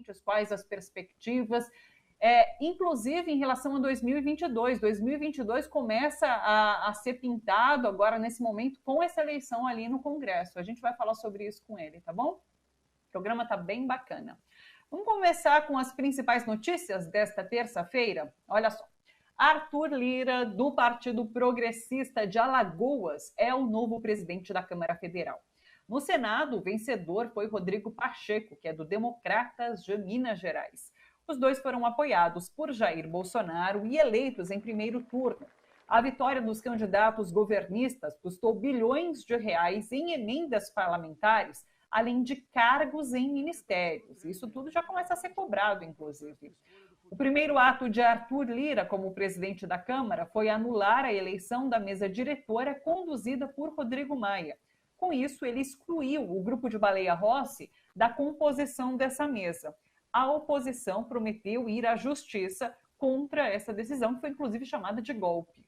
pacientes, quais as perspectivas, inclusive em relação a 2022. 2022 começa a ser pintado agora, nesse momento, com essa eleição ali no Congresso. A gente vai falar sobre isso com ele, tá bom? O programa está bem bacana. Vamos começar com as principais notícias desta terça-feira? Olha só. Arthur Lira, do Partido Progressista de Alagoas, é o novo presidente da Câmara Federal. No Senado, o vencedor foi Rodrigo Pacheco, que é do Democratas de Minas Gerais. Os dois foram apoiados por Jair Bolsonaro e eleitos em primeiro turno. A vitória dos candidatos governistas custou bilhões de reais em emendas parlamentares, além de cargos em ministérios. Isso tudo já começa a ser cobrado, inclusive. O primeiro ato de Arthur Lira como presidente da Câmara foi anular a eleição da mesa diretora conduzida por Rodrigo Maia. Com isso, ele excluiu o grupo de Baleia Rossi da composição dessa mesa. A oposição prometeu ir à justiça contra essa decisão, que foi inclusive chamada de golpe.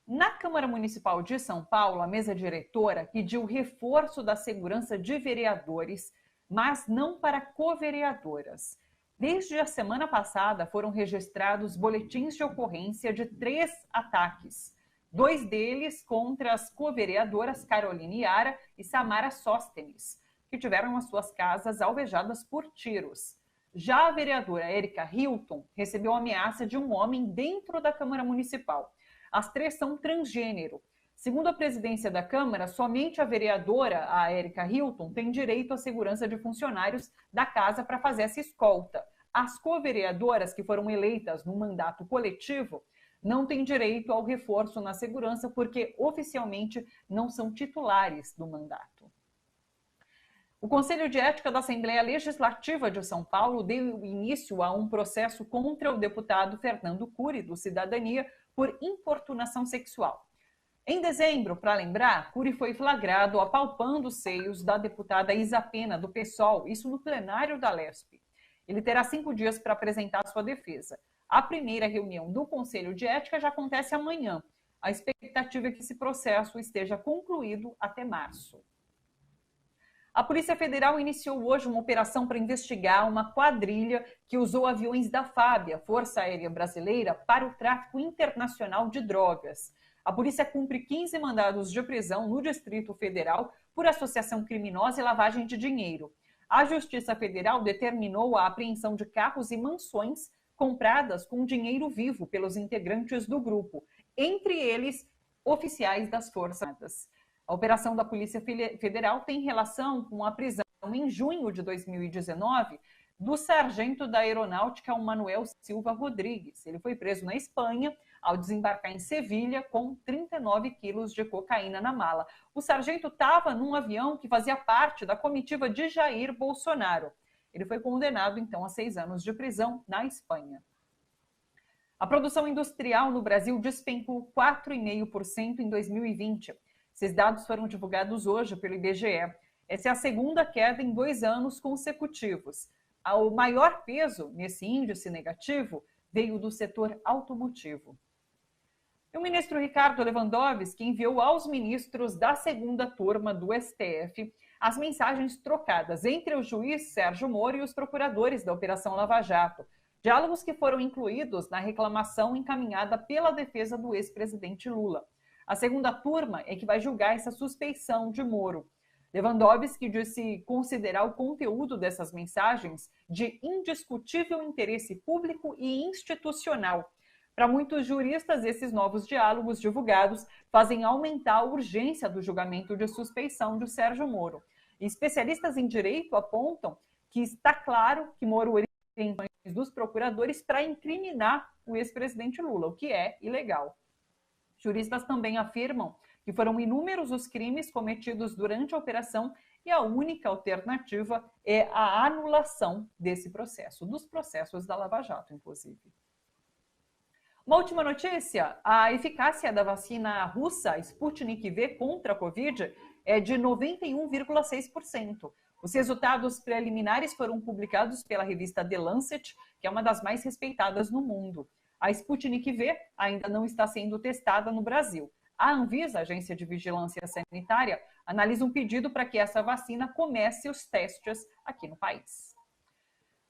Na Câmara Municipal de São Paulo, a mesa diretora pediu reforço da segurança de vereadores, mas não para co-vereadoras. Desde a semana passada, foram registrados boletins de ocorrência de 3 ataques. 2 deles contra as co-vereadoras Caroline Yara e Samara Sóstenes, que tiveram as suas casas alvejadas por tiros. Já a vereadora Érica Hilton recebeu ameaça de um homem dentro da Câmara Municipal. As 3 são transgênero. Segundo a presidência da Câmara, somente a vereadora, a Érica Hilton, tem direito à segurança de funcionários da casa para fazer essa escolta. As co-vereadoras que foram eleitas no mandato coletivo não têm direito ao reforço na segurança porque oficialmente não são titulares do mandato. O Conselho de Ética da Assembleia Legislativa de São Paulo deu início a um processo contra o deputado Fernando Cury, do Cidadania, por importunação sexual. Em dezembro, para lembrar, Cury foi flagrado apalpando os seios da deputada Isa Pena, do PSOL, isso no plenário da Lesp. Ele terá 5 dias para apresentar sua defesa. A primeira reunião do Conselho de Ética já acontece amanhã. A expectativa é que esse processo esteja concluído até março. A Polícia Federal iniciou hoje uma operação para investigar uma quadrilha que usou aviões da FAB, a Força Aérea Brasileira, para o tráfico internacional de drogas. A polícia cumpre 15 mandados de prisão no Distrito Federal por associação criminosa e lavagem de dinheiro. A Justiça Federal determinou a apreensão de carros e mansões compradas com dinheiro vivo pelos integrantes do grupo, entre eles oficiais das Forças Armadas. A operação da Polícia Federal tem relação com a prisão em junho de 2019 do sargento da Aeronáutica Manuel Silva Rodrigues. Ele foi preso na Espanha ao desembarcar em Sevilha com 39 quilos de cocaína na mala. O sargento estava num avião que fazia parte da comitiva de Jair Bolsonaro. Ele foi condenado, então, a 6 anos de prisão na Espanha. A produção industrial no Brasil despencou 4,5% em 2020. Esses dados foram divulgados hoje pelo IBGE. Essa é a segunda queda em 2 anos consecutivos. O maior peso nesse índice negativo veio do setor automotivo. E o ministro Ricardo Lewandowski enviou aos ministros da segunda turma do STF as mensagens trocadas entre o juiz Sérgio Moro e os procuradores da Operação Lava Jato. Diálogos que foram incluídos na reclamação encaminhada pela defesa do ex-presidente Lula. A segunda turma é que vai julgar essa suspeição de Moro. Lewandowski disse considerar o conteúdo dessas mensagens de indiscutível interesse público e institucional. Para muitos juristas, esses novos diálogos divulgados fazem aumentar a urgência do julgamento de suspeição de Sérgio Moro. E especialistas em direito apontam que está claro que Moro tem dos procuradores para incriminar o ex-presidente Lula, o que é ilegal. Juristas também afirmam que foram inúmeros os crimes cometidos durante a operação e a única alternativa é a anulação desse processo, dos processos da Lava Jato, inclusive. Uma última notícia, a eficácia da vacina russa Sputnik V contra a Covid é de 91,6%. Os resultados preliminares foram publicados pela revista The Lancet, que é uma das mais respeitadas no mundo. A Sputnik V ainda não está sendo testada no Brasil. A Anvisa, Agência de Vigilância Sanitária, analisa um pedido para que essa vacina comece os testes aqui no país.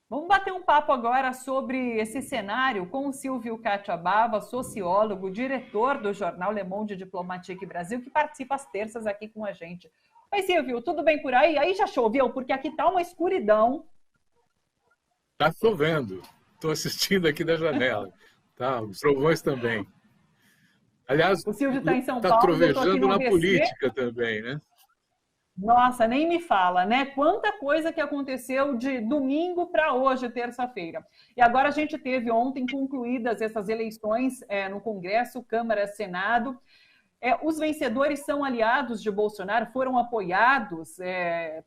Vamos bater um papo agora sobre esse cenário com o Silvio Catiabava, sociólogo, diretor do jornal Le Monde Diplomatique Brasil, que participa às terças aqui com a gente. Oi, Silvio, tudo bem por aí? Aí já choveu, porque aqui está uma escuridão. Está chovendo. Estou assistindo aqui da janela. Tá, os trovões também. Aliás, O Silvio está em São está Paulo, eu estou aqui trovejando no na ABC. política também, né? Nossa, nem me fala, né? Quanta coisa que aconteceu de domingo para hoje, terça-feira. E agora a gente teve ontem concluídas essas eleições no Congresso, Câmara, Senado. Os vencedores são aliados de Bolsonaro, foram apoiados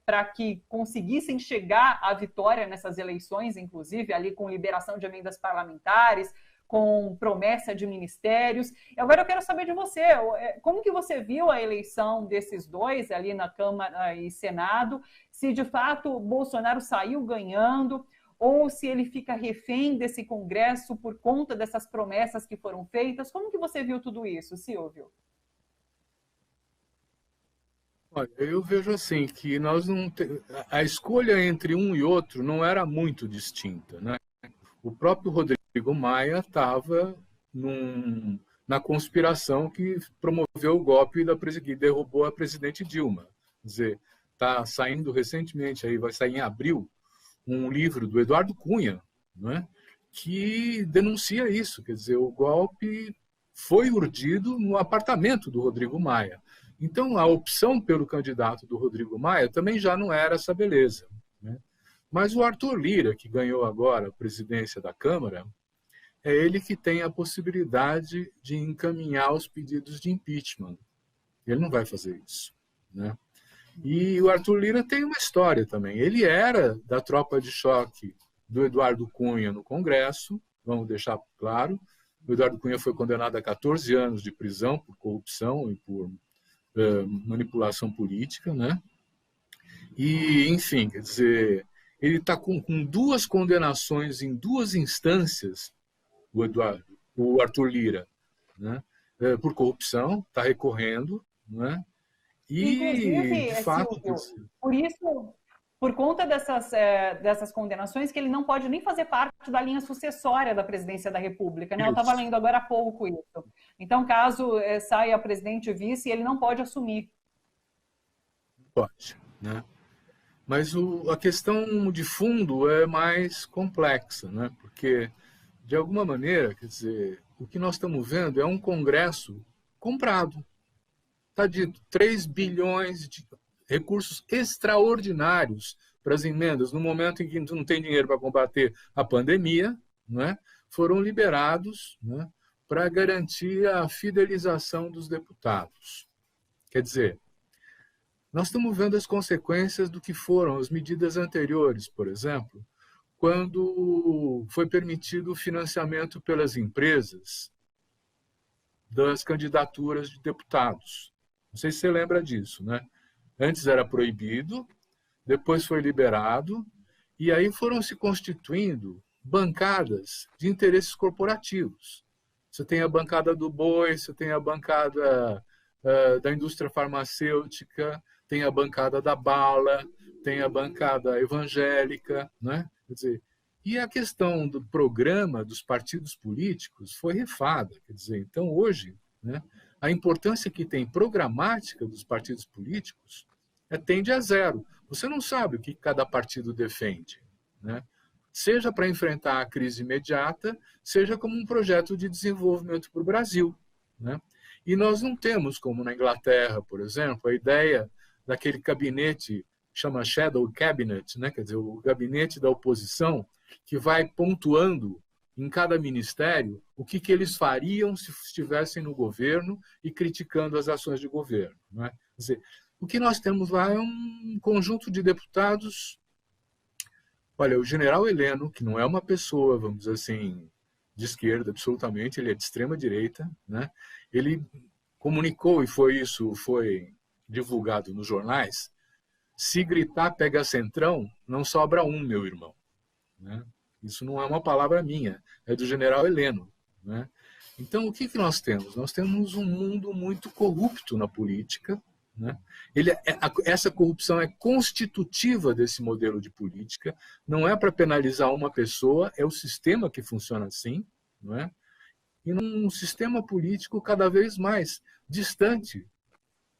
para que conseguissem chegar à vitória nessas eleições, inclusive ali com liberação de emendas parlamentares, com promessa de ministérios. E agora eu quero saber de você, como que você viu a eleição desses dois ali na Câmara e Senado, se de fato Bolsonaro saiu ganhando, ou se ele fica refém desse Congresso por conta dessas promessas que foram feitas. Como que você viu tudo isso, Silvio? Olha, eu vejo assim que a escolha entre um e outro não era muito distinta, né? O próprio Rodrigo Maia estava na conspiração que promoveu o golpe que derrubou a presidente Dilma. Quer dizer, está saindo recentemente, aí vai sair em abril, um livro do Eduardo Cunha, né, que denuncia isso. Quer dizer, o golpe foi urdido no apartamento do Rodrigo Maia. Então, a opção pelo candidato do Rodrigo Maia também já não era essa beleza, né? Mas o Arthur Lira, que ganhou agora a presidência da Câmara, é ele que tem a possibilidade de encaminhar os pedidos de impeachment. Ele não vai fazer isso, né? E o Arthur Lira tem uma história também. Ele era da tropa de choque do Eduardo Cunha no Congresso, vamos deixar claro. O Eduardo Cunha foi condenado a 14 anos de prisão por corrupção e por manipulação política, né? E, enfim, quer dizer, ele está com duas condenações em duas instâncias, o Arthur Lira, né? Por corrupção, está recorrendo, né? E, de Inclusive, fato, Silvio, por isso, por conta dessas condenações, que ele não pode nem fazer parte da linha sucessória da presidência da República, né? Eu estava lendo agora há pouco isso. Então, caso saia presidente e vice, ele não pode assumir. Pode, né? Mas a questão de fundo é mais complexa, né? Porque, de alguma maneira, quer dizer, o que nós estamos vendo é um Congresso comprado. Está dito 3 bilhões de recursos extraordinários para as emendas, no momento em que não tem dinheiro para combater a pandemia, né? Foram liberados, né, para garantir a fidelização dos deputados. Quer dizer, nós estamos vendo as consequências do que foram as medidas anteriores, por exemplo, quando foi permitido o financiamento pelas empresas das candidaturas de deputados. Não sei se você lembra disso, né? Antes era proibido, depois foi liberado, e aí foram se constituindo bancadas de interesses corporativos. Você tem a bancada do boi, você tem a bancada da indústria farmacêutica, tem a bancada da bala, tem a bancada evangélica, né? Quer dizer, e a questão do programa dos partidos políticos foi refada. Quer dizer, então, hoje, né, a importância que tem programática dos partidos políticos tende a zero. Você não sabe o que cada partido defende, né? Seja para enfrentar a crise imediata, seja como um projeto de desenvolvimento para o Brasil, né? E nós não temos, como na Inglaterra, por exemplo, a ideia daquele gabinete que chama Shadow Cabinet, né? Quer dizer, o gabinete da oposição, que vai pontuando em cada ministério o que eles fariam se estivessem no governo e criticando as ações de governo, né? Quer dizer, o que nós temos lá é um conjunto de deputados. Olha, o general Heleno, que não é uma pessoa, vamos dizer assim, de esquerda, absolutamente, ele é de extrema direita, né? Ele comunicou, e foi divulgado nos jornais: se gritar pega centrão, não sobra um, meu irmão, né? Isso não é uma palavra minha, é do general Heleno, né? Então, o que nós temos? Nós temos um mundo muito corrupto na política, né? Essa corrupção é constitutiva desse modelo de política, não é para penalizar uma pessoa, é o sistema que funciona assim, não é? E num sistema político cada vez mais distante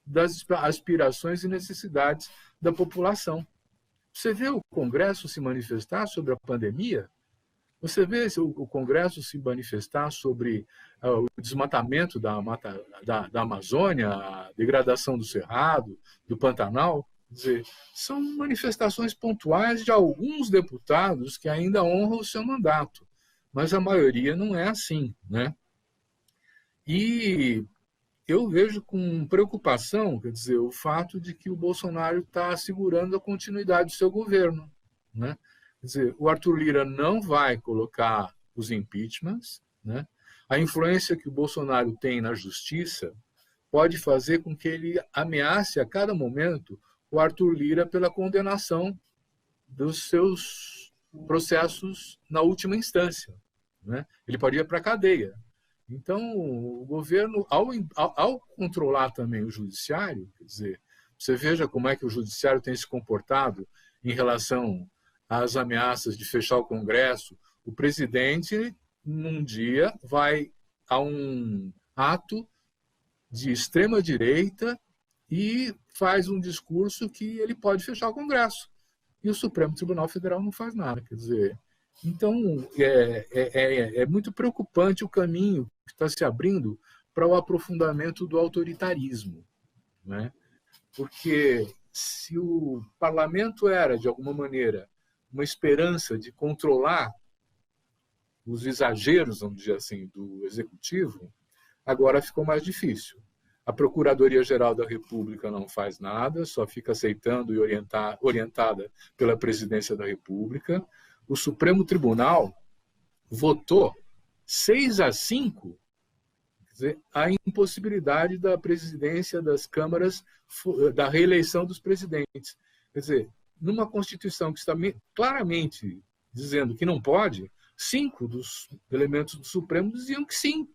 das aspirações e necessidades da população. Você vê o Congresso se manifestar sobre a pandemia? Você vê o Congresso se manifestar sobre o desmatamento da Amazônia, a degradação do Cerrado, do Pantanal? Quer dizer, são manifestações pontuais de alguns deputados que ainda honram o seu mandato, mas a maioria não é assim, né? E eu vejo com preocupação, quer dizer, o fato de que o Bolsonaro está assegurando a continuidade do seu governo, né? Quer dizer, o Arthur Lira não vai colocar os impeachments, né? A influência que o Bolsonaro tem na justiça pode fazer com que ele ameace a cada momento o Arthur Lira pela condenação dos seus processos na última instância, né? Ele pode ir para a cadeia. Então, o governo, ao controlar também o judiciário, quer dizer, você veja como é que o judiciário tem se comportado em relação às ameaças de fechar o Congresso. O presidente, num dia, vai a um ato de extrema-direita e faz um discurso que ele pode fechar o Congresso. E o Supremo Tribunal Federal não faz nada. Quer dizer, então, é muito preocupante o caminho que está se abrindo para o aprofundamento do autoritarismo, né? Porque se o parlamento era, de alguma maneira, uma esperança de controlar os exageros, vamos dizer assim, do executivo, agora ficou mais difícil. A Procuradoria-Geral da República não faz nada, só fica aceitando e orientada pela Presidência da República. O Supremo Tribunal votou 6-5, quer dizer, a impossibilidade da presidência das câmaras, da reeleição dos presidentes. Quer dizer, numa Constituição que está claramente dizendo que não pode, 5 dos elementos do Supremo diziam que sim,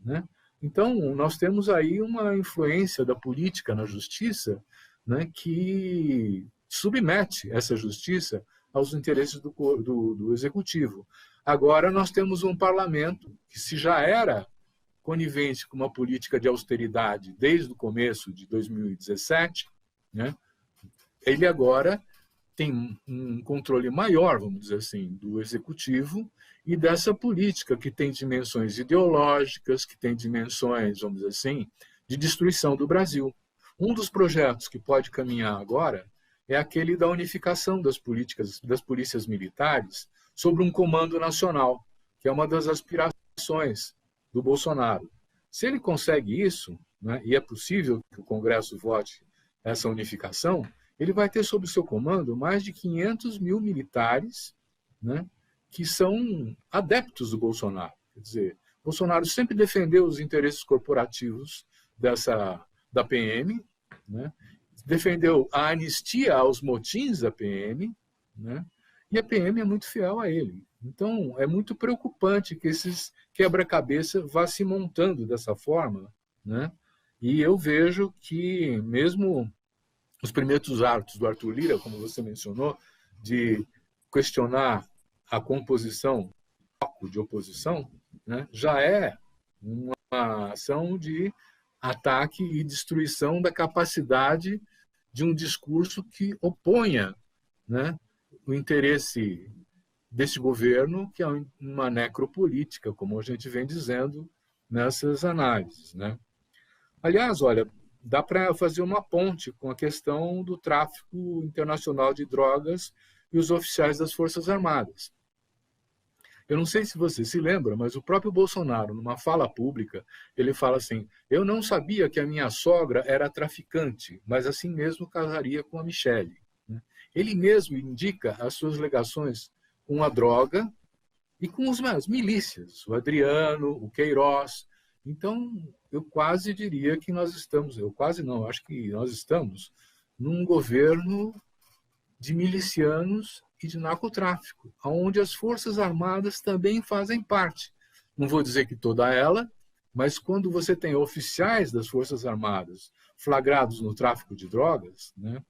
né? Então, nós temos aí uma influência da política na justiça, né, que submete essa justiça aos interesses do executivo. Agora, nós temos um parlamento que, se já era conivente com uma política de austeridade desde o começo de 2017, né, ele agora tem um controle maior, vamos dizer assim, do executivo e dessa política que tem dimensões ideológicas, que tem dimensões, vamos dizer assim, de destruição do Brasil. Um dos projetos que pode caminhar agora é aquele da unificação das polícias militares sobre um comando nacional, que é uma das aspirações do Bolsonaro. Se ele consegue isso, né, e é possível que o Congresso vote essa unificação, ele vai ter sob seu comando mais de 500 mil militares, né, que são adeptos do Bolsonaro. Quer dizer, Bolsonaro sempre defendeu os interesses corporativos da PM, né, defendeu a anistia aos motins da PM, né, e a PM é muito fiel a ele. Então, é muito preocupante que esses quebra-cabeça vá se montando dessa forma, né, e eu vejo que mesmo os primeiros atos do Arthur Lira, como você mencionou, de questionar a composição de oposição, né, já é uma ação de ataque e destruição da capacidade de um discurso que oponha, né, o interesse desse governo, que é uma necropolítica, como a gente vem dizendo nessas análises, né? Aliás, olha, dá para fazer uma ponte com a questão do tráfico internacional de drogas e os oficiais das Forças Armadas. Eu não sei se você se lembra, mas o próprio Bolsonaro, numa fala pública, ele fala assim: eu não sabia que a minha sogra era traficante, mas assim mesmo casaria com a Michele. Ele mesmo indica as suas ligações com a droga e com as milícias, o Adriano, o Queiroz. Então, eu quase diria que nós estamos, acho que nós estamos num governo de milicianos e de narcotráfico, onde as Forças Armadas também fazem parte. Não vou dizer que toda ela, mas quando você tem oficiais das Forças Armadas flagrados no tráfico de drogas, né,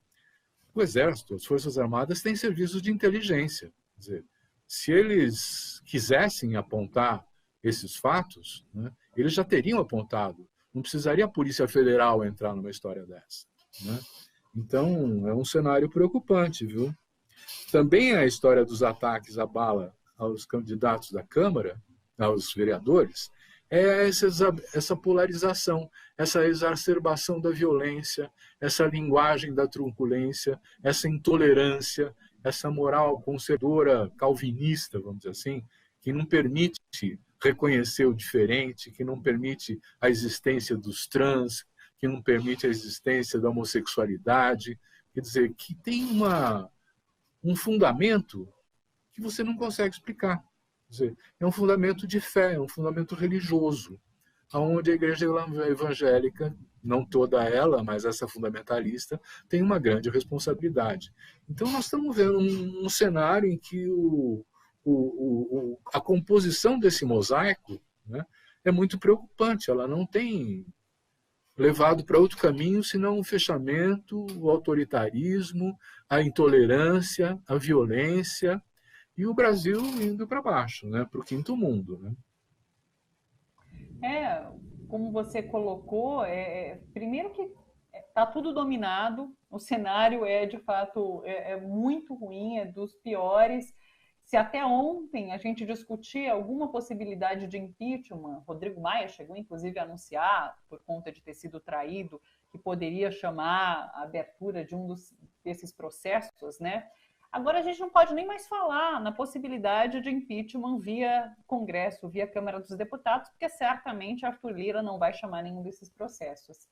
o Exército, as Forças Armadas têm serviços de inteligência. Quer dizer, se eles quisessem apontar esses fatos, né, eles já teriam apontado. Não precisaria a Polícia Federal entrar numa história dessa, né? Então, é um cenário preocupante, viu? Também a história dos ataques à bala aos candidatos da Câmara, aos vereadores, é essa polarização, essa exacerbação da violência, essa linguagem da truculência, essa intolerância, essa moral conservadora calvinista, vamos dizer assim, que não permite reconhecer o diferente, que não permite a existência dos trans, que não permite a existência da homossexualidade, quer dizer, que tem um fundamento que você não consegue explicar. Quer dizer, é um fundamento de fé, é um fundamento religioso, onde a igreja evangélica, não toda ela, mas essa fundamentalista, tem uma grande responsabilidade. Então, nós estamos vendo um cenário em que a composição desse mosaico, né, é muito preocupante. Ela não tem levado para outro caminho senão o fechamento, o autoritarismo, a intolerância, a violência, e o Brasil indo para baixo, né, para o quinto mundo. Né? Como você colocou, primeiro que está tudo dominado, o cenário de fato muito ruim, é dos piores. Se até ontem a gente discutia alguma possibilidade de impeachment, Rodrigo Maia chegou inclusive a anunciar, por conta de ter sido traído, que poderia chamar a abertura de desses processos, né? Agora a gente não pode nem mais falar na possibilidade de impeachment via Congresso, via Câmara dos Deputados, porque certamente Arthur Lira não vai chamar nenhum desses processos.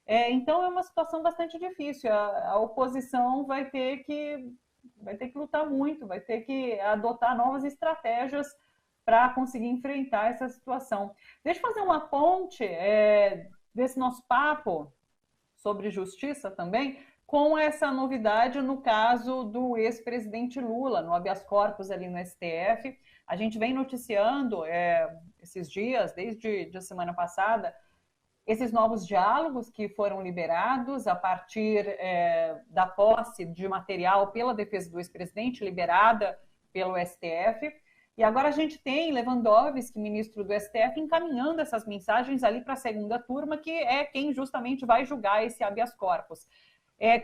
Então é uma situação bastante difícil. A oposição vai ter que lutar muito, vai ter que adotar novas estratégias para conseguir enfrentar essa situação. Deixa eu fazer uma ponte desse nosso papo sobre justiça também, com essa novidade no caso do ex-presidente Lula, no habeas corpus ali no STF. A gente vem noticiando esses dias, desde a semana passada, esses novos diálogos que foram liberados a partir da posse de material pela defesa do ex-presidente, liberada pelo STF. E agora a gente tem Lewandowski, ministro do STF, encaminhando essas mensagens ali para a segunda turma, que é quem justamente vai julgar esse habeas corpus.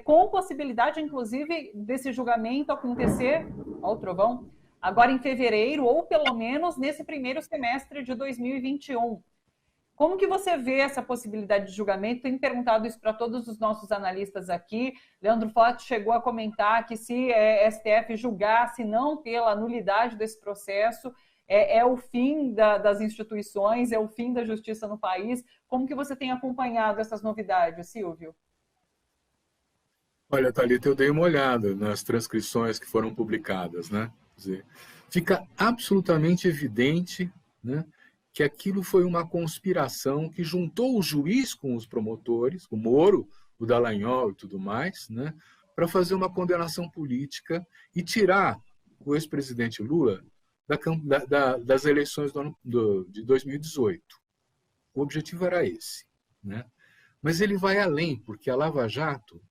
Com possibilidade, inclusive, desse julgamento acontecer, ó o trovão, agora em fevereiro, ou pelo menos nesse primeiro semestre de 2021. Como que você vê essa possibilidade de julgamento? Tenho perguntado isso para todos os nossos analistas aqui. Leandro Forte chegou a comentar que se STF julgasse não pela nulidade desse processo, é o fim das instituições, é o fim da justiça no país. Como que você tem acompanhado essas novidades, Silvio? Olha, Thalita, eu dei uma olhada nas transcrições que foram publicadas, né? Quer dizer, fica absolutamente evidente, né, que aquilo foi uma conspiração que juntou o juiz com os promotores, o Moro, o Dallagnol e tudo mais, né, para fazer uma condenação política e tirar o ex-presidente Lula das eleições de 2018. O objetivo era esse, né? Mas ele vai além, porque a Lava Jato,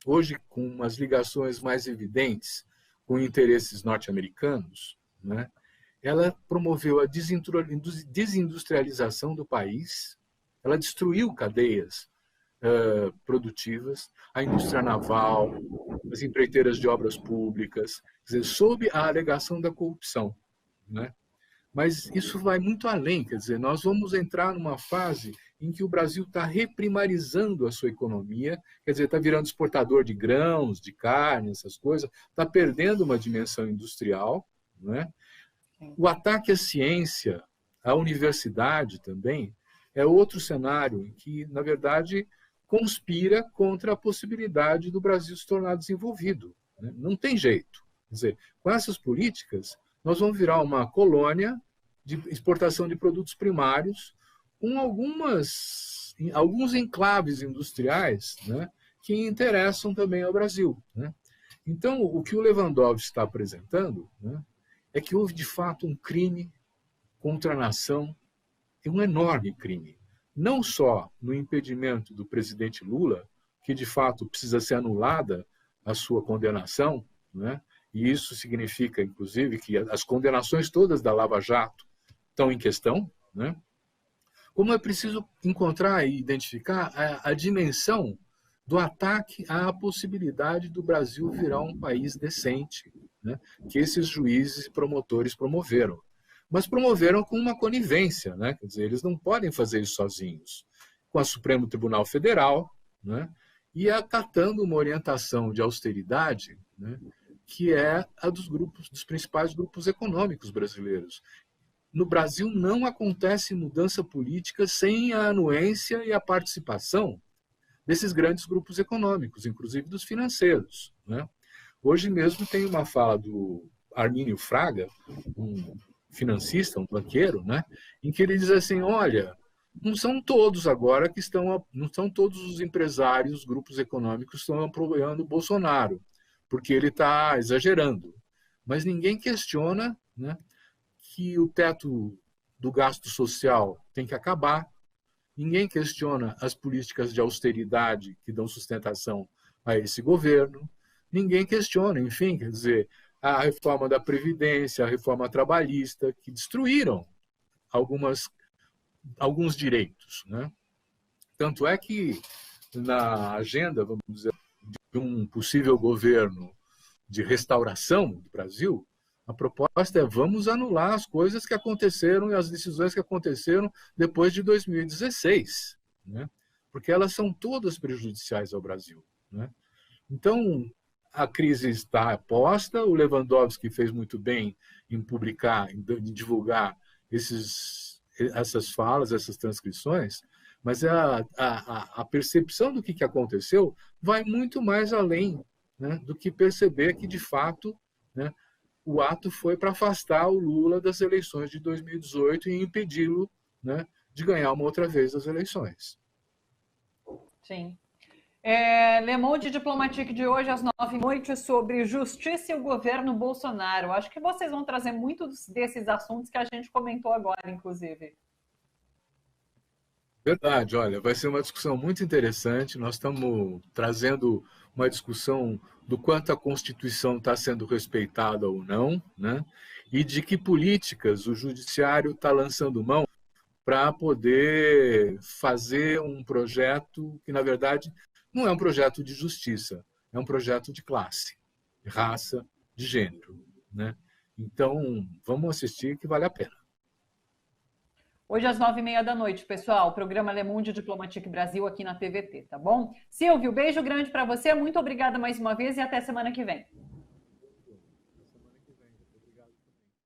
hoje com umas ligações mais evidentes com interesses norte-americanos, né, ela promoveu a desindustrialização do país, ela destruiu cadeias produtivas, a indústria naval, as empreiteiras de obras públicas, quer dizer, sob a alegação da corrupção, né? Mas isso vai muito além, quer dizer, nós vamos entrar numa fase em que o Brasil está reprimarizando a sua economia, quer dizer, está virando exportador de grãos, de carne, essas coisas, está perdendo uma dimensão industrial, né? O ataque à ciência, à universidade também, é outro cenário em que, na verdade, conspira contra a possibilidade do Brasil se tornar desenvolvido, né? Não tem jeito. Quer dizer, com essas políticas, nós vamos virar uma colônia de exportação de produtos primários com alguns enclaves industriais, né, que interessam também ao Brasil, né? Então, o que o Lewandowski está apresentando, né, é que houve, de fato, um crime contra a nação, um enorme crime. não só no impedimento do presidente Lula, que de fato precisa ser anulada a sua condenação, né? E isso significa, inclusive, que as condenações todas da Lava Jato estão em questão, né? Como é preciso encontrar e identificar a dimensão do ataque à possibilidade do Brasil virar um país decente, né? Que esses juízes e promotores promoveram. Mas promoveram com uma conivência, né? Quer dizer, eles não podem fazer isso sozinhos. Com o Supremo Tribunal Federal, né? E acatando uma orientação de austeridade, né? Que é a dos principais grupos econômicos brasileiros. No Brasil não acontece mudança política sem a anuência e a participação desses grandes grupos econômicos, inclusive dos financeiros, né? Hoje mesmo tem uma fala do Armínio Fraga, um financista, um banqueiro, né? Em que ele diz assim, olha, não são todos agora que estão, não são todos os empresários, grupos econômicos que estão apoiando o Bolsonaro, porque ele está exagerando. Mas ninguém questiona, né, que o teto do gasto social tem que acabar. Ninguém questiona as políticas de austeridade que dão sustentação a esse governo. Ninguém questiona, enfim, quer dizer, a reforma da Previdência, a reforma trabalhista, que destruíram alguns direitos, né? Tanto é que na agenda, vamos dizer, de um possível governo de restauração do Brasil, a proposta é vamos anular as coisas que aconteceram e as decisões que aconteceram depois de 2016, né? Porque elas são todas prejudiciais ao Brasil, né? Então, a crise está posta, o Lewandowski fez muito bem em publicar, em divulgar essas falas, essas transcrições, mas a percepção do que aconteceu vai muito mais além, né, do que perceber que, de fato, né, o ato foi para afastar o Lula das eleições de 2018 e impedi-lo, né, de ganhar uma outra vez as eleições. Sim. Le Monde Diplomatique de hoje, às 9h, sobre justiça e o governo Bolsonaro. Acho que vocês vão trazer muitos desses assuntos que a gente comentou agora, inclusive. Verdade, olha, vai ser uma discussão muito interessante. Nós estamos trazendo uma discussão do quanto a Constituição está sendo respeitada ou não, né? E de que políticas o Judiciário está lançando mão para poder fazer um projeto que, na verdade, não é um projeto de justiça, é um projeto de classe, de raça, de gênero, né? Então, vamos assistir que vale a pena. Hoje às 9h30, pessoal, programa Le Monde Diplomatique Brasil aqui na TVT, tá bom? Silvio, beijo grande para você, muito obrigada mais uma vez e até semana que vem.